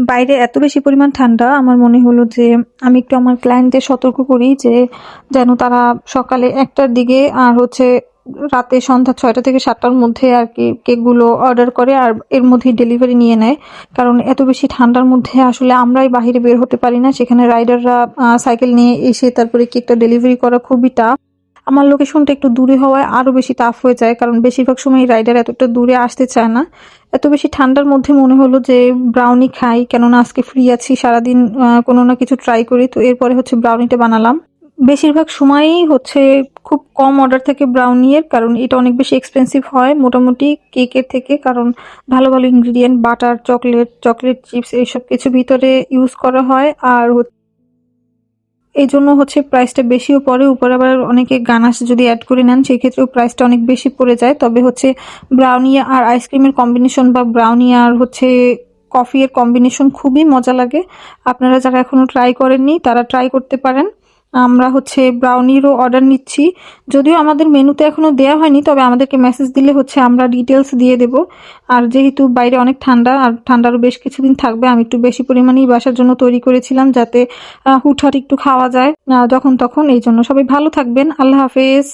বাইরে এত বেশি পরিমাণ ঠান্ডা, আমার মনে হলো যে আমি একটু আমার ক্লায়েন্টদের সতর্ক করি যে যেন তারা সকালে ১টার দিকে আর হচ্ছে রাতে সন্ধ্যা ৬টা থেকে ৭টার মধ্যে আর কি কেকগুলো অর্ডার করে আর এর মধ্যেই ডেলিভারি নিয়ে নেয়। কারণ এত বেশি ঠান্ডার মধ্যে আসলে আমরাই বাহিরে বের হতে পারি না, সেখানে রাইডাররা সাইকেল নিয়ে এসে তারপরে কেকটা ডেলিভারি করা খুবই টাফ। আমার লোকেশনটা একটু দূরে হওয়ায় আরো বেশি টাফ হয়ে যায়, কারণ বেশিরভাগ সময় রাইডার এতটা দূরে আসতে চায় না। এত বেশি ঠান্ডার মধ্যে মনে হলো যে ব্রাউনি খাই, কেননা আজকে ফ্রি আছি, সারাদিন কোনো না কিছু ট্রাই করি। তো এরপরে হচ্ছে ব্রাউনিটা বানালাম। বেশিরভাগ সময়ই হচ্ছে খুব কম অর্ডার থাকে ব্রাউনি এর, কারণ এটা অনেক বেশি এক্সপেন্সিভ হয় মোটামুটি কেকের থেকে, কারণ ভালো ভালো ইনগ্রিডিয়েন্ট বাটার, চকলেট চিপস এইসব কিছু ভিতরে ইউজ করা হয়। আর এই জন্য হচ্ছে প্রাইসটা বেশিও পড়ে, উপর আবার অনেকে গানাশ যদি অ্যাড করে নেন সেই ক্ষেত্রেও প্রাইসটা অনেক বেশি পড়ে যায়। তবে হচ্ছে ব্রাউনি আর আইসক্রিমের কম্বিনেশন বা ব্রাউনি আর হচ্ছে কফি এর কম্বিনেশন খুবই মজা লাগে। আপনারা যারা এখনো ট্রাই করেননি তারা ট্রাই করতে পারেন। আমরা হচ্ছে ব্রাউনিরও অর্ডার নিচ্ছি, যদিও আমাদের মেনুতে এখনো দেওয়া হয়নি, তবে আমাদেরকে মেসেজ দিলে হচ্ছে আমরা ডিটেলস দিয়ে দেব। আর যেহেতু বাইরে অনেক ঠান্ডা আর ঠান্ডারও বেশ কিছুদিন থাকবে, আমি একটু বেশি পরিমাণেই বাসার জন্য তৈরি করেছিলাম যাতে হুটহাট একটু খাওয়া যায় যখন তখন। এই জন্য সবাই ভালো থাকবেন, আল্লাহ হাফেজ।